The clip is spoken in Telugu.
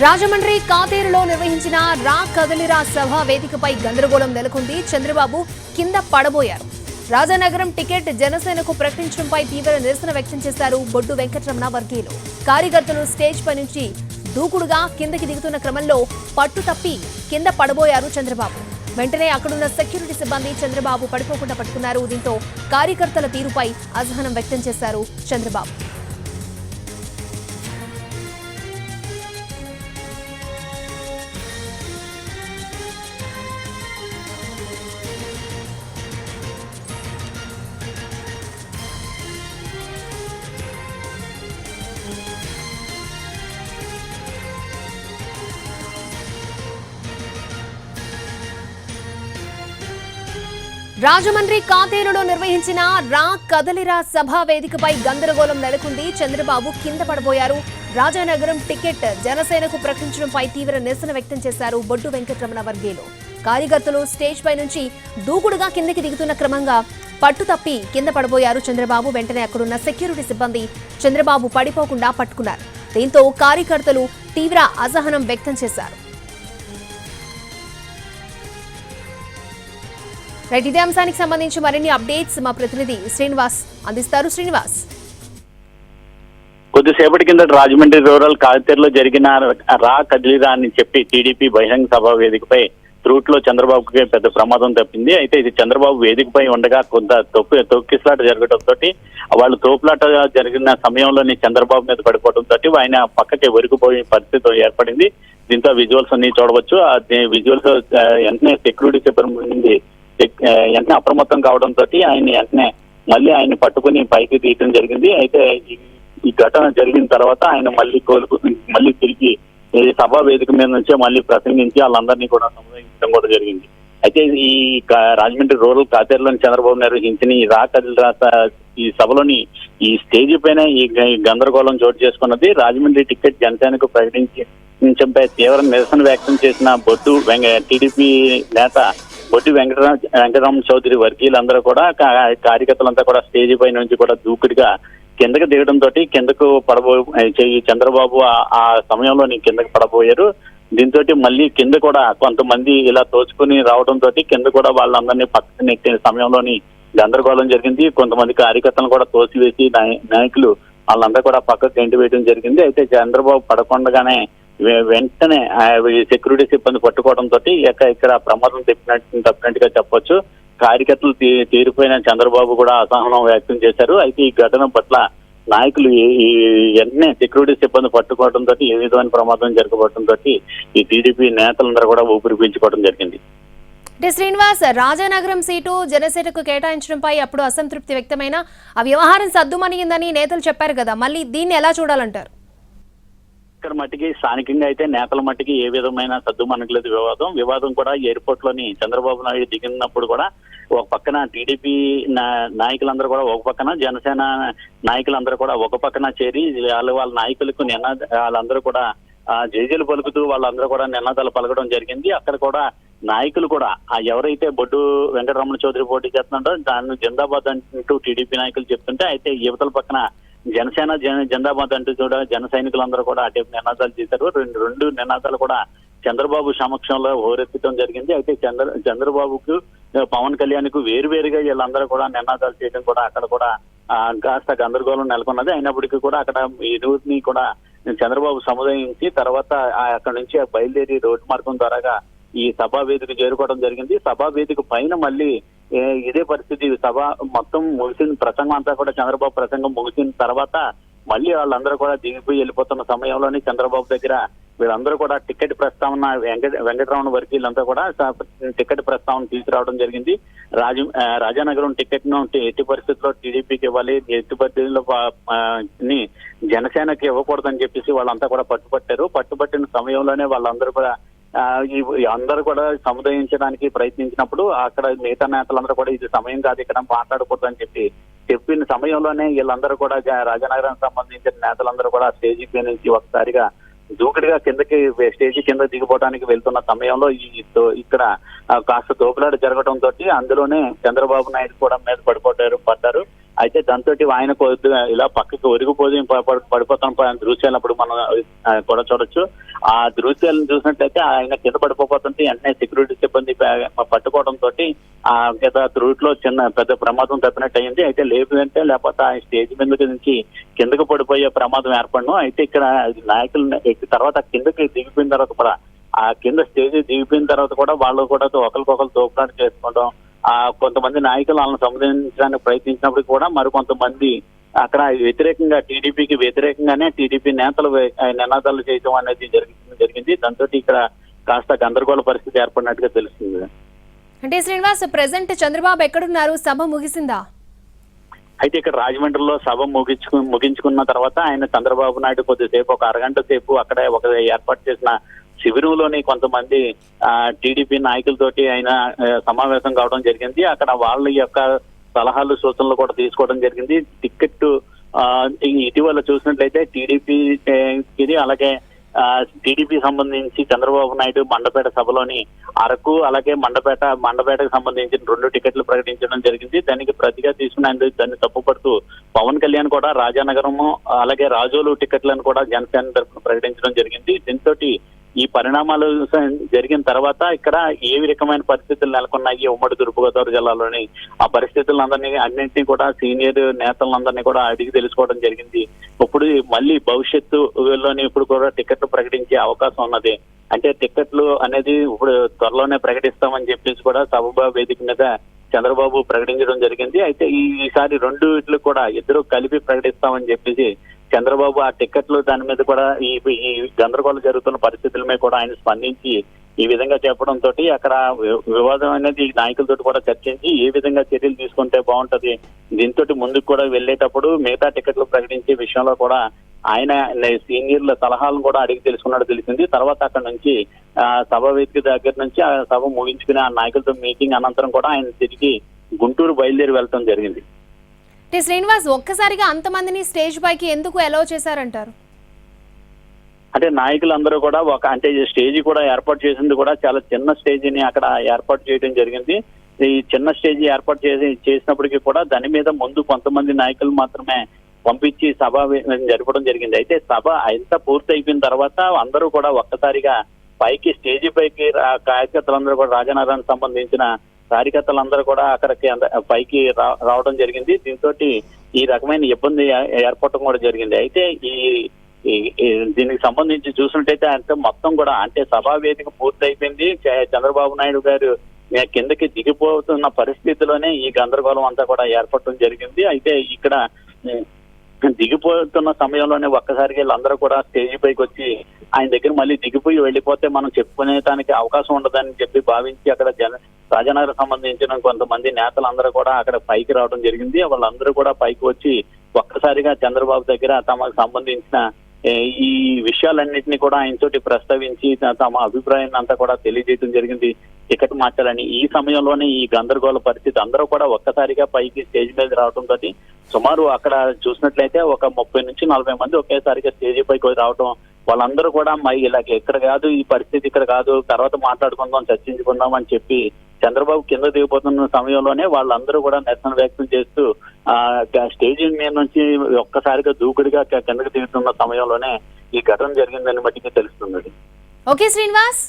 రాజమండ్రి కాతేరులో నిర్వహించిన రా కదలిరా సభ వేదికపై గందరగోళం నెలకొంది. చంద్రబాబు కింద పడబోయారు. రాజానగరం టికెట్ జనసేనకు ప్రకటించడంపై తీవ్ర నిరసన వ్యక్తం చేశారు బొడ్డు వెంకటరమణ వర్గీయులు. కార్యకర్తలు స్టేజ్ పై నుంచి దూకుడుగా కిందకి దిగుతున్న క్రమంలో పట్టు తప్పి కింద పడబోయారు చంద్రబాబు. వెంటనే అక్కడున్న సెక్యూరిటీ సిబ్బంది చంద్రబాబు పడిపోకుండా పట్టుకున్నారు. దీంతో కార్యకర్తల తీరుపై అసహనం వ్యక్తం చేశారు చంద్రబాబు. రాజమండ్రి కాతేరులో నిర్వహించిన రా కదలిరా సభ వేదికపై గందరగోళం నెలకొంది. చంద్రబాబు కింద పడబోయారు. రాజానగరం టికెట్ జనసేనకు ప్రకటించడంపై తీవ్ర నిరసన వ్యక్తం చేశారు బొడ్డు వెంకటరమణ వర్గీయులు. కార్యకర్తలు స్టేజ్ పై నుంచి దూకుడుగా కిందకి దిగుతున్న క్రమంగా పట్టు తప్పి కింద పడబోయారు చంద్రబాబు. వెంటనే అక్కడున్న సెక్యూరిటీ సిబ్బంది చంద్రబాబు పడిపోకుండా పట్టుకున్నారు. దీంతో కార్యకర్తలు తీవ్ర అసహనం వ్యక్తం చేశారు. ఇదే అంశానికి సంబంధించి మరిన్ని అప్డేట్స్ మా ప్రతినిధి శ్రీనివాస్ అందిస్తారు. శ్రీనివాస్, కొద్దిసేపటి కింద రాజమండ్రి రూరల్ కాతేరులో జరిగిన రా కదిలిరా అని చెప్పి టీడీపీ బహిరంగ సభ వేదికపై రూట్ లో చంద్రబాబుకి పెద్ద ప్రమాదం తప్పింది. అయితే ఇది చంద్రబాబు వేదికపై ఉండగా కొంత తొక్కిసలాట జరగడంతో వాళ్ళు తోపులాట జరిగిన సమయంలోని చంద్రబాబు మీద పడిపోవడంతో ఆయన పక్కకి ఒరిగిపోయే పరిస్థితి ఏర్పడింది. దీంతో విజువల్స్ అన్ని చూడవచ్చు. విజువల్స్ వెంటనే సెక్యూరిటీ సిబ్బంది వెంటనే అప్రమత్తం కావడంతో మళ్ళీ ఆయన పట్టుకుని పైకి తీయడం జరిగింది. అయితే ఈ ఘటన జరిగిన తర్వాత ఆయన మళ్ళీ తిరిగి సభా వేదిక మీద నుంచే మళ్ళీ ప్రసంగించి వాళ్ళందరినీ కూడా సంబోధించడం కూడా జరిగింది. అయితే ఈ రాజమండ్రి రూరల్ కాతేరులోని చంద్రబాబు నిర్వహించిన ఈ రా కదిలిరా ఈ సభలోని ఈ స్టేజ్ పైన ఈ గందరగోళం చోటు చేసుకున్నది. రాజమండ్రి టికెట్ జనసేనకు ప్రకటించడంపై తీవ్ర నిరసన వ్యక్తం చేసిన టీడీపీ నేత బొడ్డు వెంకటరామ చౌదరి వర్గీయులందరూ కూడా కార్యకర్తలంతా కూడా స్టేజ్ పై నుంచి కూడా దూకుడిగా కిందకు దిగడంతో కిందకు చంద్రబాబు ఆ సమయంలో కిందకు పడబోయారు. దీంతో మళ్ళీ కింద కూడా కొంతమంది ఇలా తోచుకుని రావడంతో కింద కూడా వాళ్ళందరినీ పక్కన నెట్టిన సమయంలోని గందరగోళం జరిగింది. కొంతమంది కార్యకర్తలను కూడా తోసివేసి నాయకులు వాళ్ళందరూ కూడా పక్కకు గంటి వేయడం జరిగింది. అయితే చంద్రబాబు పడకుండగానే వెంటనే సెక్యూరిటీ సిబ్బంది పట్టుకోవడంతో ఇక్కడ ప్రమాదం తప్పినట్టుగా చెప్పొచ్చు. కార్యకర్తలు తీరిపోయిన చంద్రబాబు కూడా అసహనం వ్యక్తం చేశారు. అయితే ఈ ఘటన పట్ల నాయకులు వెంటనే సెక్యూరిటీ సిబ్బంది పట్టుకోవడంతో ఏ విధమైన ప్రమాదం జరగబోవడంతో ఈ టీడీపీ నేతలందరూ కూడా ఊపిరి పీల్చుకోవడం జరిగింది. అంటే శ్రీనివాస్, రాజానగరం సీటు జనసేనకు కేటాయించడంపై అప్పుడు అసంతృప్తి వ్యక్తమైన ఆ వ్యవహారం సద్దుమణిగిందని నేతలు చెప్పారు కదా, మళ్ళీ దీన్ని ఎలా చూడాలంటారు? ఇక్కడ మట్టికి స్థానికంగా అయితే నేతల మట్టికి ఏ విధమైన సద్దు మనకలేదు. వివాదం కూడా ఎయిర్పోర్ట్ లోని చంద్రబాబు నాయుడు దిగినప్పుడు కూడా ఒక పక్కన టీడీపీ నాయకులందరూ కూడా ఒక పక్కన, జనసేన నాయకులందరూ కూడా ఒక పక్కన చేరి వాళ్ళ నాయకులకు వాళ్ళందరూ కూడా జేజేలు పలుకుతూ వాళ్ళందరూ కూడా నినాదాలు పలకడం జరిగింది. అక్కడ కూడా నాయకులు కూడా ఎవరైతే బొడ్డు వెంకటరమణ చౌదరి పోటీ చేస్తున్నాడో దాన్ని జిందాబాద్ అంటూ టీడీపీ నాయకులు చెప్తుంటే, అయితే యువతల పక్కన జనసేన జిందాబాద్ అంటూ కూడా జన సైనికులందరూ కూడా అటు నినాదాలు చేశారు. రెండు నినాదాలు కూడా చంద్రబాబు సమక్షంలో హోరెత్తడం జరిగింది. అయితే చంద్రబాబుకు పవన్ కళ్యాణ్ కు వేరువేరుగా వీళ్ళందరూ కూడా నినాదాలు చేయడం కూడా అక్కడ కూడా కాస్త గందరగోళం నెలకొన్నది. అయినప్పటికీ కూడా అక్కడ ఇరువురిని కూడా చంద్రబాబు సముదాయించి తర్వాత అక్కడ నుంచి బయలుదేరి రోడ్డు మార్గం ద్వారాగా ఈ సభా వేదిక చేరుకోవడం జరిగింది. సభా వేదిక పైన మళ్ళీ ఇదే పరిస్థితి. సభ మొత్తం ముగిసిన ప్రసంగం అంతా కూడా చంద్రబాబు ప్రసంగం ముగిసిన తర్వాత మళ్ళీ వాళ్ళందరూ కూడా దిగిపోయి వెళ్ళిపోతున్న సమయంలోనే చంద్రబాబు దగ్గర వీళ్ళందరూ కూడా టికెట్ ప్రస్తావన వెంకటరమణ వర్గీయులంతా కూడా టికెట్ ప్రస్తావన తీసుకురావడం జరిగింది. రాజానగరం టికెట్ ను ఎట్టి పరిస్థితుల్లో టీడీపీకి ఇవ్వాలి, ఎట్టి పరిస్థితుల్లో జనసేనకి ఇవ్వకూడదని చెప్పేసి వాళ్ళంతా కూడా పట్టుబట్టిన సమయంలోనే వాళ్ళందరూ కూడా అందరూ కూడా సముదాయించడానికి ప్రయత్నించినప్పుడు అక్కడ మిగతా నేతలందరూ కూడా ఇది సమయం కాదు, ఇక్కడ మాట్లాడకూడదని చెప్పిన సమయంలోనే వీళ్ళందరూ కూడా రాజానగరానికి సంబంధించిన నేతలందరూ కూడా స్టేజీ పై నుంచి ఒకసారిగా దూకుడుగా కిందకి స్టేజీ కింద దిగిపోవడానికి వెళ్తున్న సమయంలో ఇక్కడ కాస్త తోపులాట జరగడంతో అందులోనే చంద్రబాబు నాయుడు కూడా మీద పడ్డారు. అయితే దాంతో ఆయన కొద్దిగా ఇలా పక్కకి ఒరిగిపోయి పడిపోతున్న దృశ్యాలప్పుడు మనం కూడా చూడొచ్చు. ఆ దృశ్యాలను చూసినట్లయితే ఆయన కింద పడిపోతుంటే వెంటనే సెక్యూరిటీ సిబ్బంది పట్టుకోవడంతో ఆ రూట్ లో పెద్ద ప్రమాదం తప్పినట్టు అయింది. అయితే లేదంటే లేకపోతే ఆ స్టేజ్ మీద నుంచి కిందకు పడిపోయే ప్రమాదం ఏర్పడను. అయితే ఇక్కడ నాయకులు తర్వాత కిందకి దిగిపోయిన తర్వాత కూడా ఆ కింద స్టేజ్ దిగిపోయిన తర్వాత కూడా వాళ్ళు కూడా ఒకరికొకరు తోపులాట చేసుకోవడం, కొంతమంది నాయకులు వాళ్ళని సంబంధించడానికి ప్రయత్నించినప్పుడు కూడా మరికొంతమంది అక్కడ వ్యతిరేకంగా టీడీపీకి వ్యతిరేకంగానే టీడీపీ నేతలు నినాదాలు చేయడం అనేది జరిగింది. దాంతో ఇక్కడ కాస్త గందరగోళ పరిస్థితి ఏర్పడినట్టుగా తెలుస్తుంది. అంటే శ్రీనివాస్, ప్రెసెంట్ చంద్రబాబు ఎక్కడున్నారు? సభ ముగిసిందా? అయితే ఇక్కడ రాజమండ్రిలో సభ ముగించుకున్న తర్వాత ఆయన చంద్రబాబు నాయుడు కొద్దిసేపు ఒక అరగంట సేపు అక్కడ ఒక ఏర్పాటు చేసిన శిబిరంలోని కొంతమంది టీడీపీ నాయకులతోటి ఆయన సమావేశం కావడం జరిగింది. అక్కడ వాళ్ళ యొక్క సలహాలు సూచనలు కూడా తీసుకోవడం జరిగింది. టికెట్ ఇటీవల చూసినట్లయితే టీడీపీకి అలాగే టీడీపీ సంబంధించి చంద్రబాబు నాయుడు మండపేట సభలోని అరకు అలాగే మండపేటకు సంబంధించిన 2 టికెట్లు ప్రకటించడం జరిగింది. దానికి ప్రతిగా తీసుకునేందుకు దాన్ని తప్పుపడుతూ పవన్ కళ్యాణ్ కూడా రాజానగరము అలాగే రాజోలు టికెట్లను కూడా జనసేన తరఫున ప్రకటించడం జరిగింది. దీంతో ఈ పరిణామాలు జరిగిన తర్వాత ఇక్కడ ఏ రకమైన పరిస్థితులు నెలకొన్నాయి ఉమ్మడి తూర్పుగోదావరి జిల్లాలోని ఆ అన్నింటినీ కూడా సీనియర్ నేతలందరినీ కూడా అడిగి తెలుసుకోవడం జరిగింది. ఇప్పుడు మళ్ళీ భవిష్యత్తులోని ఇప్పుడు కూడా టికెట్లు ప్రకటించే అవకాశం ఉన్నది. అంటే టికెట్లు అనేది ఇప్పుడు త్వరలోనే ప్రకటిస్తామని చెప్పేసి కూడా సభ వేదిక మీద చంద్రబాబు ప్రకటించడం జరిగింది. అయితే ఈసారి 2 ఇట్లు కూడా ఇద్దరు కలిపి ప్రకటిస్తామని చెప్పేసి చంద్రబాబు ఆ టికెట్లు దాని మీద కూడా ఈ గందరగోళం జరుగుతున్న పరిస్థితుల మీద కూడా ఆయన స్పందించి ఈ విధంగా చెప్పడంతో అక్కడ వివాదం అనేది నాయకులతో కూడా చర్చించి ఏ విధంగా చర్యలు తీసుకుంటే బాగుంటది, దీంతో ముందుకు కూడా వెళ్లేటప్పుడు మిగతా టికెట్లు ప్రకటించే విషయంలో కూడా ఆయన సీనియర్ల సలహాలను కూడా అడిగి తెలుసుకున్నట్టు తెలిసింది. తర్వాత అక్కడ నుంచి సభ వేదిక దగ్గర నుంచి ఆ సభ ముగించుకుని ఆ నాయకులతో మీటింగ్ అనంతరం కూడా ఆయన తిరిగి గుంటూరు బయలుదేరి వెళ్తాం జరిగింది. అంటే శ్రీనివాస్, ఒక్కసారిగా అంతమందిని స్టేజ్ పైకి ఎందుకు అలౌ చేశారంటారు? అంటే నాయకులందరూ కూడా అంటే స్టేజ్ కూడా ఏర్పాటు చేసింది కూడా చాలా చిన్న స్టేజీని అక్కడ ఏర్పాటు చేయడం జరిగింది. ఈ చిన్న స్టేజ్ ఏర్పాటు చేసినప్పటికీ కూడా దాని మీద ముందు కొంతమంది నాయకులు మాత్రమే పంపించి సభ జరపడం జరిగింది. అయితే సభ ఎంత పూర్తి అయిపోయిన తర్వాత అందరూ కూడా ఒక్కసారిగా పైకి స్టేజీ పైకి కార్యకర్తలందరూ కూడా రాజనగరానికి సంబంధించిన కార్యకర్తలందరూ కూడా అక్కడికి పైకి రావడం జరిగింది. దీంతో ఈ రకమైన ఇబ్బంది ఏర్పడటం కూడా జరిగింది. అయితే దీనికి సంబంధించి చూసినట్టయితే అంటే మొత్తం కూడా అంటే సభా వేదిక పూర్తి అయిపోయింది. చంద్రబాబు నాయుడు గారు కిందకి దిగిపోతున్న పరిస్థితిలోనే ఈ గందరగోళం అంతా కూడా ఏర్పడటం జరిగింది. అయితే ఇక్కడ దిగిపోతున్న సమయంలోనే ఒక్కసారిగా వీళ్ళందరూ కూడా స్టేజ్ పైకి వచ్చి ఆయన దగ్గర మళ్ళీ దిగిపోయి వెళ్ళిపోతే మనం చెప్పుకునేదానికి అవకాశం ఉండదని చెప్పి భావించి అక్కడ రాజనగర్ సంబంధించిన కొంతమంది నేతలందరూ కూడా అక్కడ పైకి రావడం జరిగింది. వాళ్ళందరూ కూడా పైకి వచ్చి ఒక్కసారిగా చంద్రబాబు దగ్గర తమకు సంబంధించిన ఈ విషయాలన్నింటినీ కూడా ఆయనతోటి ప్రస్తావించి తమ అభిప్రాయాన్ని అంతా కూడా తెలియజేయడం జరిగింది. టికెట్ మార్చాలని ఈ సమయంలోనే ఈ గందరగోళ పరిస్థితి అందరూ కూడా ఒక్కసారిగా పైకి స్టేజ్ మీద రావడంతో సుమారు అక్కడ చూసినట్లయితే ఒక 30 నుంచి 40 మంది ఒకేసారిగా స్టేజ్ పైకి రావడం, వాళ్ళందరూ కూడా ఇలాగ ఇక్కడ కాదు, ఈ పరిస్థితి ఇక్కడ కాదు, తర్వాత మాట్లాడుకుందాం చర్చించుకుందాం అని చెప్పి చంద్రబాబు కింద దిగిపోతున్న సమయంలోనే వాళ్ళందరూ కూడా నిరసన వ్యక్తం చేస్తూ స్టేజ్ మీద నుంచి ఒక్కసారిగా దూకుడిగా కిందకి దిగుతున్న సమయంలోనే ఈ ఘటన జరిగిందని మట్టికి తెలుస్తుంది. ఓకే శ్రీనివాస్.